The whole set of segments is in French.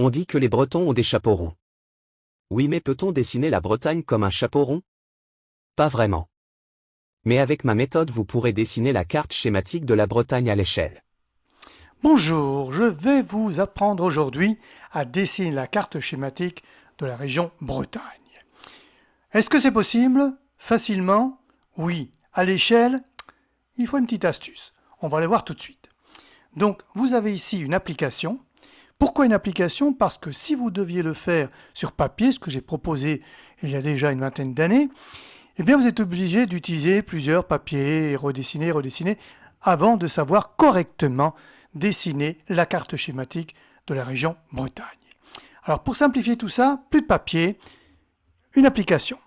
On dit que les Bretons ont des chapeaux ronds. Oui, mais peut-on dessiner la Bretagne comme un chapeau rond? Pas vraiment. Mais avec ma méthode, vous pourrez dessiner la carte schématique de la Bretagne à l'échelle. Bonjour, je vais vous apprendre aujourd'hui à dessiner la carte schématique de la région Bretagne. Est-ce que c'est possible? Facilement? Oui. À l'échelle? Il faut une petite astuce. On va aller voir tout de suite. Donc, vous avez ici une application. Pourquoi une application? Parce que si vous deviez le faire sur papier, ce que j'ai proposé il y a déjà une vingtaine d'années, eh bien vous êtes obligé d'utiliser plusieurs papiers et redessiner, avant de savoir correctement dessiner la carte schématique de la région Bretagne. Alors pour simplifier tout ça, plus de papier, une application.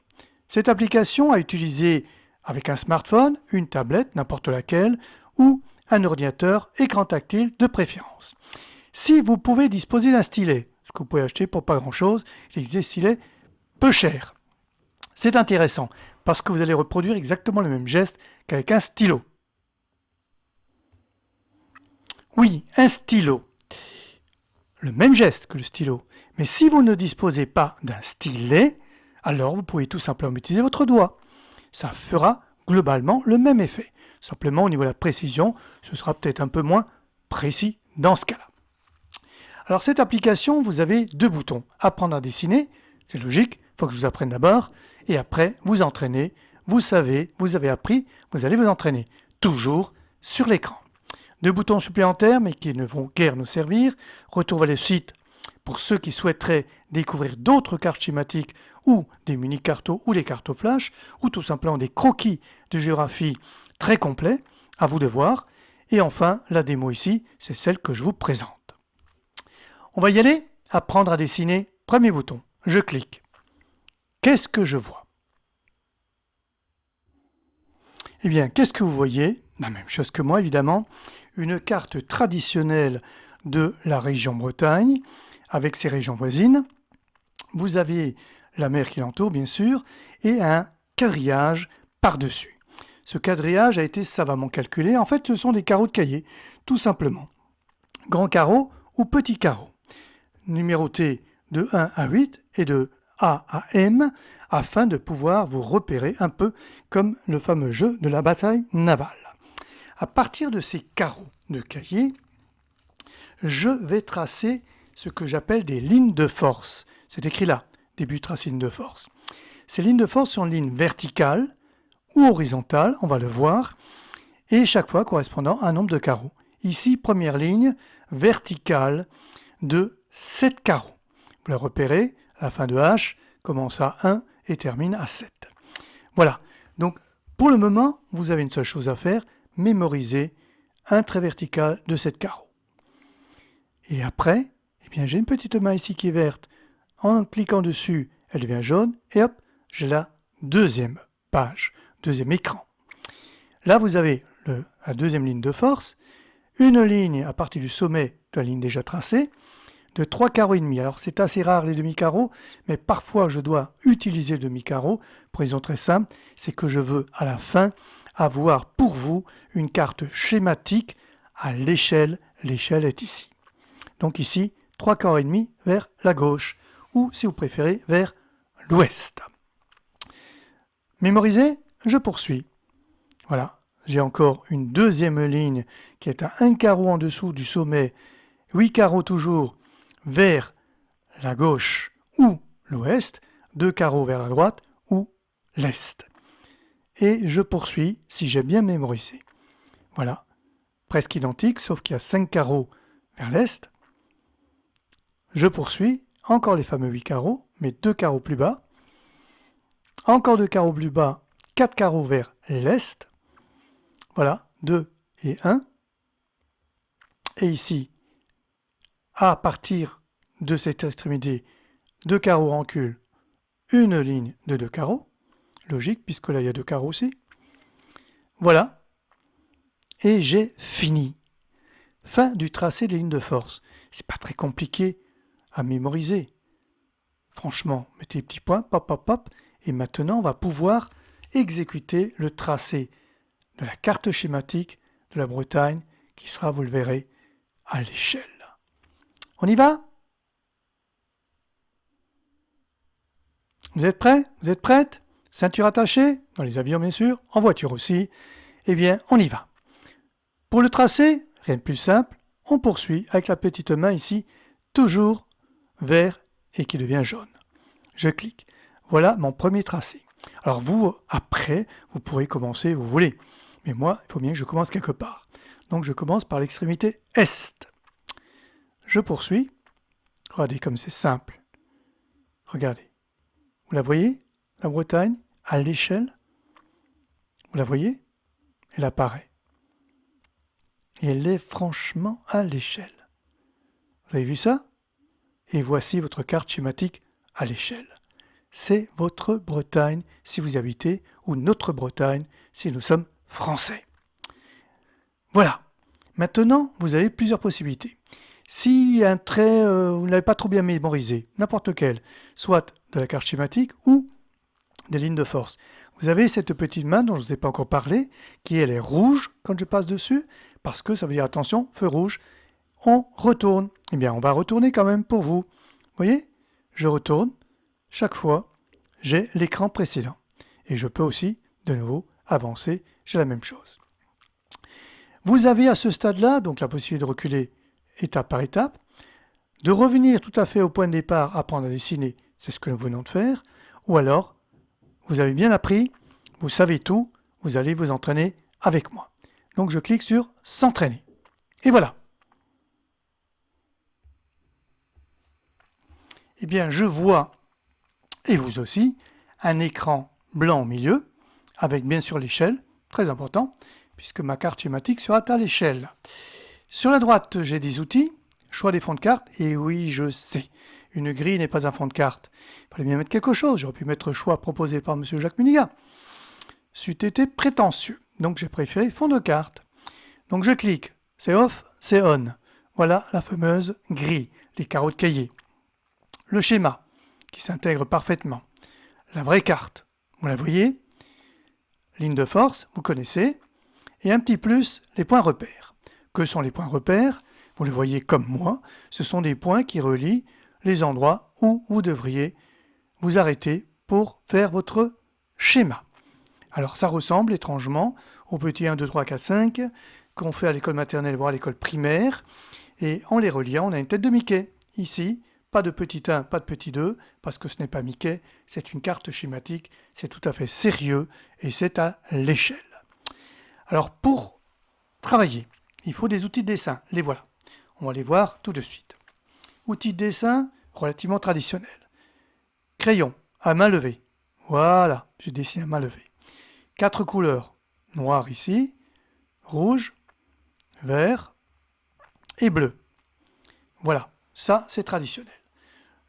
Cette application à utiliser avec un smartphone, une tablette, n'importe laquelle, ou un ordinateur écran tactile de préférence. Si vous pouvez disposer d'un stylet, ce que vous pouvez acheter pour pas grand-chose, il existe des stylets peu chers. C'est intéressant parce que vous allez reproduire exactement le même geste qu'avec un stylo. Oui, un stylo. Le même geste que le stylo. Mais si vous ne disposez pas d'un stylet, alors vous pouvez tout simplement utiliser votre doigt. Ça fera globalement le même effet. Simplement au niveau de la précision, ce sera peut-être un peu moins précis dans ce cas-là. Alors cette application, vous avez deux boutons. Apprendre à dessiner, c'est logique, il faut que je vous apprenne d'abord. Et après, vous entraînez, vous savez, vous avez appris, vous allez vous entraîner. Toujours sur l'écran. Deux boutons supplémentaires, mais qui ne vont guère nous servir. Retour vers le site pour ceux qui souhaiteraient découvrir d'autres cartes schématiques ou des mini-cartos ou des cartos flash, ou tout simplement des croquis de géographie très complets, à vous de voir. Et enfin, la démo ici, c'est celle que je vous présente. On va y aller, apprendre à dessiner, premier bouton, je clique. Qu'est-ce que je vois? Eh bien, qu'est-ce que vous voyez? La même chose que moi, évidemment. Une carte traditionnelle de la région Bretagne, avec ses régions voisines. Vous avez la mer qui l'entoure, bien sûr, et un quadrillage par-dessus. Ce quadrillage a été savamment calculé. En fait, ce sont des carreaux de cahier, tout simplement. Grand carreau ou petit carreau. Numérotés de 1 à 8 et de A à M, afin de pouvoir vous repérer un peu comme le fameux jeu de la bataille navale. À partir de ces carreaux de cahier, je vais tracer ce que j'appelle des lignes de force. C'est écrit là, début tracer ligne de force. Ces lignes de force sont lignes verticales ou horizontales, on va le voir, et chaque fois correspondant à un nombre de carreaux. Ici, première ligne verticale de 7 carreaux. Vous la repérez, à la fin de H commence à 1 et termine à 7. Voilà, donc pour le moment, vous avez une seule chose à faire, mémoriser un trait vertical de 7 carreaux. Et après, eh bien, j'ai une petite main ici qui est verte. En cliquant dessus, elle devient jaune, et hop, j'ai la deuxième page, deuxième écran. Là, vous avez la deuxième ligne de force, une ligne à partir du sommet de la ligne déjà tracée, de 3 carreaux et demi. Alors c'est assez rare les demi-carreaux, mais parfois je dois utiliser le demi-carreau pour une raison très simple, c'est que je veux à la fin avoir pour vous une carte schématique à l'échelle. L'échelle est ici. Donc ici, 3 carreaux et demi vers la gauche, ou si vous préférez, vers l'ouest. Mémorisé, je poursuis. Voilà, j'ai encore une deuxième ligne qui est à 1 carreau en dessous du sommet, 8 carreaux toujours vers la gauche ou l'ouest, 2 carreaux vers la droite ou l'est. Et je poursuis si j'ai bien mémorisé. Voilà, presque identique, sauf qu'il y a 5 carreaux vers l'est. Je poursuis, encore les fameux 8 carreaux, mais 2 carreaux plus bas. Encore 2 carreaux plus bas, 4 carreaux vers l'est. Voilà, 2 et 1. Et ici, à partir de cette extrémité, 2 carreaux reculent, une ligne de 2 carreaux. Logique, puisque là, il y a 2 carreaux aussi. Voilà. Et j'ai fini. Fin du tracé des lignes de force. C'est pas très compliqué à mémoriser. Franchement, mettez les petits points, pop, pop, pop. Et maintenant, on va pouvoir exécuter le tracé de la carte schématique de la Bretagne qui sera, vous le verrez, à l'échelle. On y va? Vous êtes prêts? Vous êtes prêtes? Ceinture attachée? Dans les avions, bien sûr. En voiture aussi. Eh bien, on y va. Pour le tracé, rien de plus simple. On poursuit avec la petite main ici, toujours vert et qui devient jaune. Je clique. Voilà mon premier tracé. Alors vous, après, vous pourrez commencer où vous voulez. Mais moi, il faut bien que je commence quelque part. Donc je commence par l'extrémité est. Je poursuis. Regardez comme c'est simple. Regardez. Vous la voyez, la Bretagne, à l'échelle? Vous la voyez? Elle apparaît. Et elle est franchement à l'échelle. Vous avez vu ça? Et voici votre carte schématique à l'échelle. C'est votre Bretagne si vous y habitez, ou notre Bretagne si nous sommes français. Voilà. Maintenant, vous avez plusieurs possibilités. Si un trait, vous ne l'avez pas trop bien mémorisé, n'importe lequel, soit de la carte schématique ou des lignes de force, vous avez cette petite main dont je ne vous ai pas encore parlé, qui elle est rouge quand je passe dessus, parce que ça veut dire attention, feu rouge, on retourne. Eh bien, on va retourner quand même pour vous. Vous voyez? Je retourne. Chaque fois, j'ai l'écran précédent. Et je peux aussi, de nouveau, avancer. J'ai la même chose. Vous avez à ce stade-là, donc la possibilité de reculer étape par étape, de revenir tout à fait au point de départ, apprendre à dessiner, c'est ce que nous venons de faire, ou alors, vous avez bien appris, vous savez tout, vous allez vous entraîner avec moi. Donc je clique sur s'entraîner. Et voilà. Eh bien, je vois, et vous aussi, un écran blanc au milieu, avec bien sûr l'échelle, très important, puisque ma carte schématique sera à l'échelle. Sur la droite, j'ai des outils, choix des fonds de carte, et oui, je sais, une grille n'est pas un fond de carte. Il fallait bien mettre quelque chose, j'aurais pu mettre choix proposé par M. Jacques Muniga. C'eût été prétentieux, donc j'ai préféré fond de carte. Donc je clique, c'est off, c'est on. Voilà la fameuse grille, les carreaux de cahier. Le schéma, qui s'intègre parfaitement. La vraie carte, vous la voyez. Ligne de force, vous connaissez. Et un petit plus, les points repères. Que sont les points repères? Vous le voyez comme moi, ce sont des points qui relient les endroits où vous devriez vous arrêter pour faire votre schéma. Alors ça ressemble étrangement au petit 1, 2, 3, 4, 5 qu'on fait à l'école maternelle, voire à l'école primaire. Et en les reliant, on a une tête de Mickey. Ici, pas de petit 1, pas de petit 2, parce que ce n'est pas Mickey, c'est une carte schématique, c'est tout à fait sérieux et c'est à l'échelle. Alors pour travailler, il faut des outils de dessin, les voilà. On va les voir tout de suite. Outils de dessin relativement traditionnels. Crayon à main levée. Voilà, j'ai dessiné à main levée. 4 couleurs. Noir ici, rouge, vert et bleu. Voilà, ça c'est traditionnel.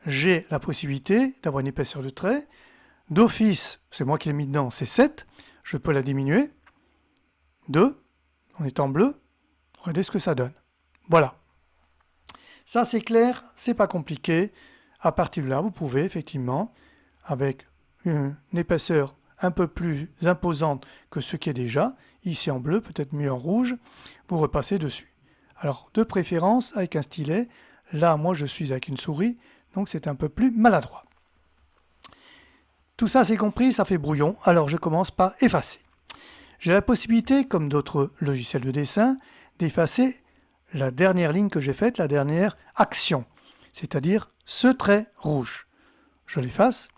J'ai la possibilité d'avoir une épaisseur de trait. D'office, c'est moi qui l'ai mis dedans, c'est 7. Je peux la diminuer. 2, en étant bleu. Regardez ce que ça donne. Voilà. Ça c'est clair, c'est pas compliqué. À partir de là, vous pouvez effectivement, avec une épaisseur un peu plus imposante que ce qui est déjà, ici en bleu, peut-être mieux en rouge, vous repassez dessus. Alors, de préférence avec un stylet. Là, moi, je suis avec une souris, donc c'est un peu plus maladroit. Tout ça, c'est compris, ça fait brouillon, alors je commence par effacer. J'ai la possibilité, comme d'autres logiciels de dessin, d'effacer la dernière ligne que j'ai faite, la dernière action, c'est-à-dire ce trait rouge. Je l'efface.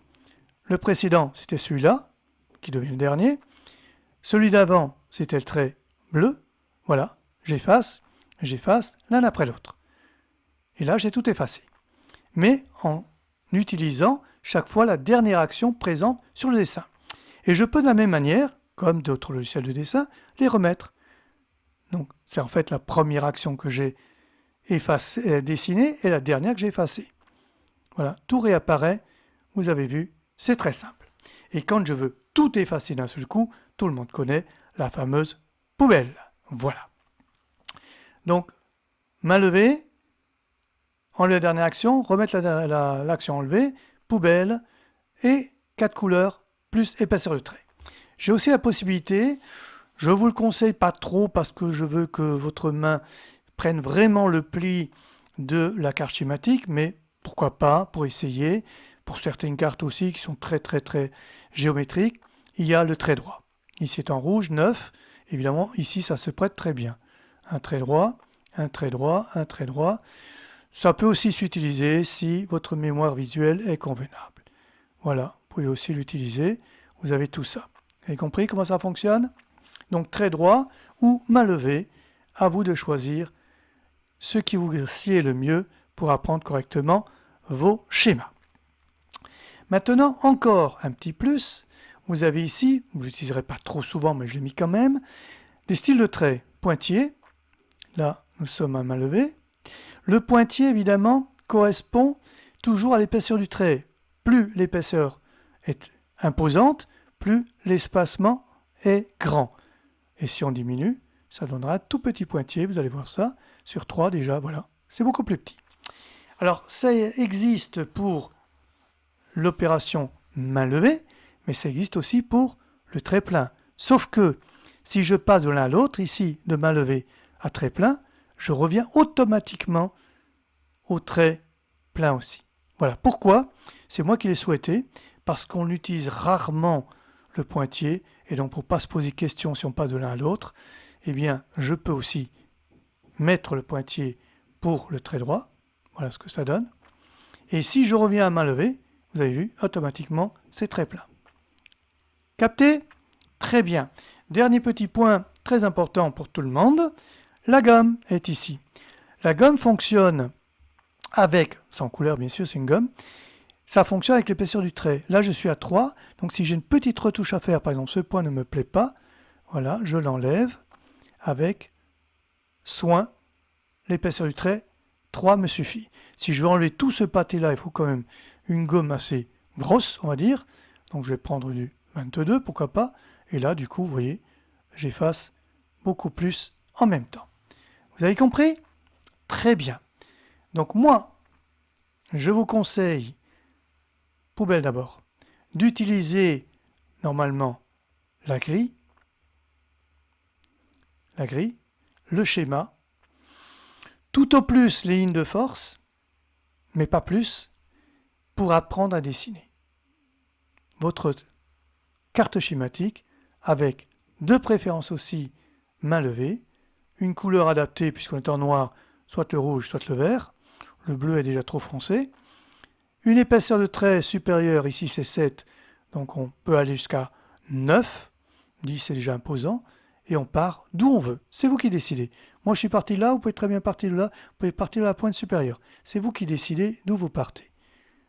Le précédent, c'était celui-là, qui devient le dernier. Celui d'avant, c'était le trait bleu. Voilà, j'efface l'un après l'autre. Et là, j'ai tout effacé. Mais en utilisant chaque fois la dernière action présente sur le dessin. Et je peux de la même manière, comme d'autres logiciels de dessin, les remettre. Donc, c'est en fait la première action que j'ai dessinée et la dernière que j'ai effacée. Voilà, tout réapparaît. Vous avez vu, c'est très simple. Et quand je veux tout effacer d'un seul coup, tout le monde connaît la fameuse poubelle. Voilà. Donc, main levée, enlever la dernière action, remettre l'action enlevée, poubelle et 4 couleurs plus épaisseur de trait. J'ai aussi la possibilité, je vous le conseille pas trop parce que je veux que votre main prenne vraiment le pli de la carte schématique, mais pourquoi pas pour essayer, pour certaines cartes aussi qui sont très très très géométriques, il y a le trait droit. Ici c'est en rouge, 9. Évidemment, ici ça se prête très bien. Un trait droit, un trait droit, un trait droit. Ça peut aussi s'utiliser si votre mémoire visuelle est convenable. Voilà, vous pouvez aussi l'utiliser. Vous avez tout ça. Vous avez compris comment ça fonctionne? Donc trait droit ou main levée, à vous de choisir ce qui vous sied le mieux pour apprendre correctement vos schémas. Maintenant, encore un petit plus. Vous avez ici, vous ne l'utiliserez pas trop souvent, mais je l'ai mis quand même, des styles de traits pointillés. Là, nous sommes à main levée. Le pointillé, évidemment, correspond toujours à l'épaisseur du trait. Plus l'épaisseur est imposante, plus l'espacement est grand. Et si on diminue, ça donnera un tout petit pointillé, vous allez voir ça, sur 3 déjà, voilà, c'est beaucoup plus petit. Alors, ça existe pour l'opération main levée, mais ça existe aussi pour le trait plein. Sauf que, si je passe de l'un à l'autre, ici, de main levée à trait plein, je reviens automatiquement au trait plein aussi. Voilà, pourquoi? C'est moi qui l'ai souhaité, parce qu'on utilise rarement le pointillé, et donc pour ne pas se poser de questions si on passe de l'un à l'autre, eh bien, je peux aussi mettre le pointillé pour le trait droit. Voilà ce que ça donne. Et si je reviens à main levée, vous avez vu, automatiquement, c'est très plein. Capté? Très bien. Dernier petit point très important pour tout le monde, la gomme est ici. La gomme fonctionne avec, sans couleur bien sûr, c'est une gomme, ça fonctionne avec l'épaisseur du trait. Là, je suis à 3, donc si j'ai une petite retouche à faire, par exemple, ce point ne me plaît pas, voilà, je l'enlève avec soin. L'épaisseur du trait, 3 me suffit. Si je veux enlever tout ce pâté-là, il faut quand même une gomme assez grosse, on va dire. Donc je vais prendre du 22, pourquoi pas. Et là, du coup, vous voyez, j'efface beaucoup plus en même temps. Vous avez compris? Très bien. Donc moi, je vous conseille, poubelle d'abord, d'utiliser normalement la grille, le schéma, tout au plus les lignes de force, mais pas plus, pour apprendre à dessiner votre carte schématique avec de préférence aussi main levée, une couleur adaptée puisqu'on est en noir, soit le rouge, soit le vert, le bleu est déjà trop foncé, une épaisseur de trait supérieure, ici c'est 7, donc on peut aller jusqu'à 9, 10 c'est déjà imposant, et on part d'où on veut. C'est vous qui décidez. Moi je suis parti là, vous pouvez très bien partir de là, vous pouvez partir de la pointe supérieure. C'est vous qui décidez d'où vous partez.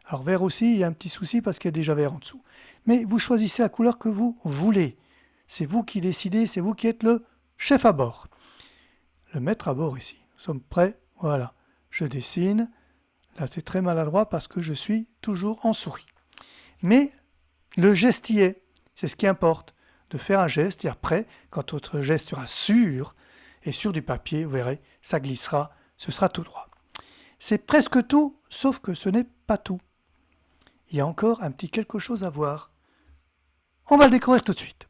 Alors vert aussi, il y a un petit souci parce qu'il y a déjà vert en dessous. Mais vous choisissez la couleur que vous voulez. C'est vous qui décidez, c'est vous qui êtes le chef à bord. Le maître à bord ici. Nous sommes prêts, voilà. Je dessine. Là c'est très maladroit parce que je suis toujours en souris. Mais le geste y est, c'est ce qui importe. De faire un geste, et après, quand votre geste sera sûr, et sur du papier, vous verrez, ça glissera, ce sera tout droit. C'est presque tout, sauf que ce n'est pas tout. Il y a encore un petit quelque chose à voir. On va le découvrir tout de suite.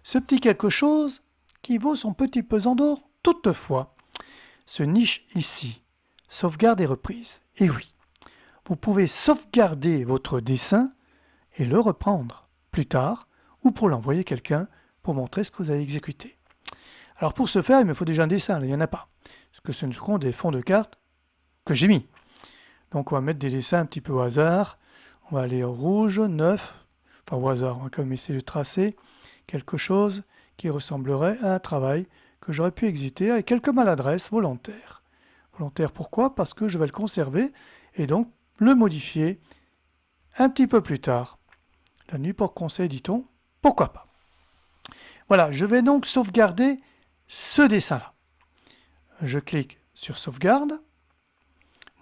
Ce petit quelque chose qui vaut son petit pesant d'or, toutefois, se niche ici. Sauvegarde et reprise. Et oui, vous pouvez sauvegarder votre dessin et le reprendre plus tard ou pour l'envoyer à quelqu'un pour montrer ce que vous avez exécuté. Alors pour ce faire, il me faut déjà un dessin, là, il n'y en a pas. Parce que ce ne seront des fonds de cartes que j'ai mis. Donc on va mettre des dessins un petit peu au hasard. On va aller au rouge, 9, enfin au hasard, on va quand même essayer de tracer quelque chose qui ressemblerait à un travail que j'aurais pu exécuter avec quelques maladresses volontaires. Volontaire pourquoi? Parce que je vais le conserver et donc le modifier un petit peu plus tard. La nuit pour conseil, dit-on, pourquoi pas. Voilà, je vais donc sauvegarder ce dessin-là. Je clique sur sauvegarde.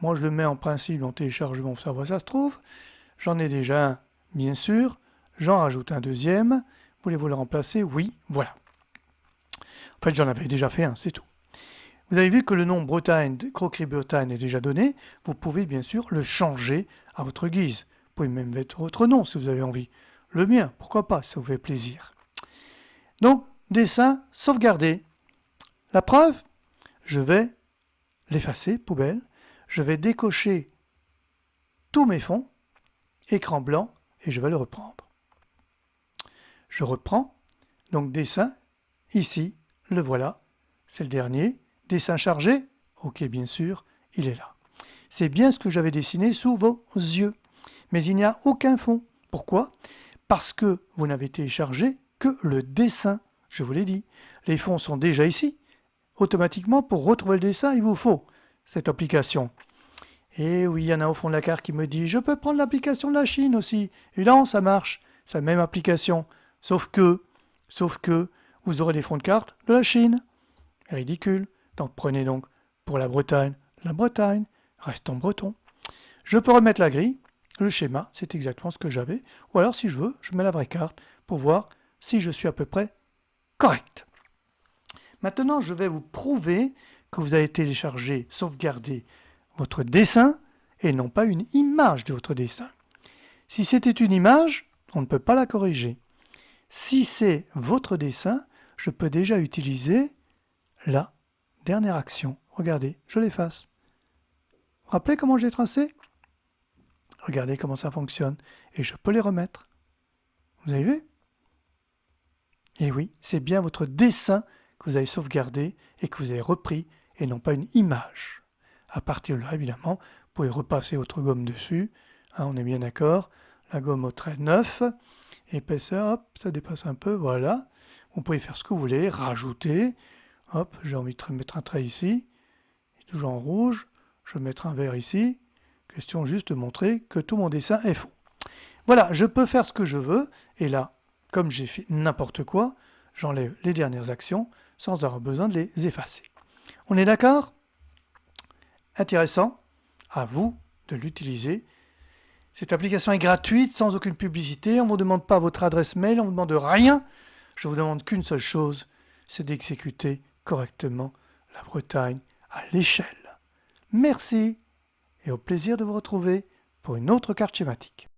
Moi, je le mets en principe en téléchargement, pour savoir où ça se trouve. J'en ai déjà un, bien sûr. J'en rajoute un deuxième. Voulez-vous le remplacer? Oui, voilà. En fait, j'en avais déjà fait un, c'est tout. Vous avez vu que le nom Bretagne, Croquerie Bretagne est déjà donné. Vous pouvez bien sûr le changer à votre guise. Vous pouvez même mettre votre nom si vous avez envie. Le mien, pourquoi pas, ça vous fait plaisir. Donc, dessin sauvegardé. La preuve, je vais l'effacer, poubelle. Je vais décocher tous mes fonds, écran blanc, et je vais le reprendre. Je reprends, donc dessin, ici, le voilà, c'est le dernier. Dessin chargé, ok bien sûr, il est là. C'est bien ce que j'avais dessiné sous vos yeux, mais il n'y a aucun fond. Pourquoi? Parce que vous n'avez téléchargé que le dessin, je vous l'ai dit. Les fonds sont déjà ici. Automatiquement, pour retrouver le dessin, il vous faut cette application. Et oui, il y en a au fond de la carte qui me dit « Je peux prendre l'application de la Chine aussi ». Évidemment, ça marche, c'est la même application. Sauf que, vous aurez des fonds de carte de la Chine. Ridicule. Donc prenez donc pour la Bretagne, reste en breton. Je peux remettre la grille, le schéma, c'est exactement ce que j'avais. Ou alors, si je veux, je mets la vraie carte pour voir si je suis à peu près correct. Maintenant, je vais vous prouver que vous avez téléchargé, sauvegardé votre dessin et non pas une image de votre dessin. Si c'était une image, on ne peut pas la corriger. Si c'est votre dessin, je peux déjà utiliser la dernière action. Regardez, je l'efface. Vous vous rappelez comment j'ai tracé? Regardez comment ça fonctionne. Et je peux les remettre. Vous avez vu? Et oui, c'est bien votre dessin que vous avez sauvegardé et que vous avez repris et non pas une image. À partir de là, évidemment, vous pouvez repasser votre gomme dessus. Hein, on est bien d'accord. La gomme au trait 9. Épaisseur, hop, ça dépasse un peu, voilà. Vous pouvez faire ce que vous voulez, rajouter. Hop, j'ai envie de mettre un trait ici. Il est toujours en rouge. Je vais mettre un vert ici. Question juste de montrer que tout mon dessin est faux. Voilà, je peux faire ce que je veux. Et là, comme j'ai fait n'importe quoi, j'enlève les dernières actions sans avoir besoin de les effacer. On est d'accord? Intéressant. À vous de l'utiliser. Cette application est gratuite, sans aucune publicité. On ne vous demande pas votre adresse mail, on ne vous demande rien. Je vous demande qu'une seule chose, c'est d'exécuter correctement la Bretagne à l'échelle. Merci et au plaisir de vous retrouver pour une autre carte schématique.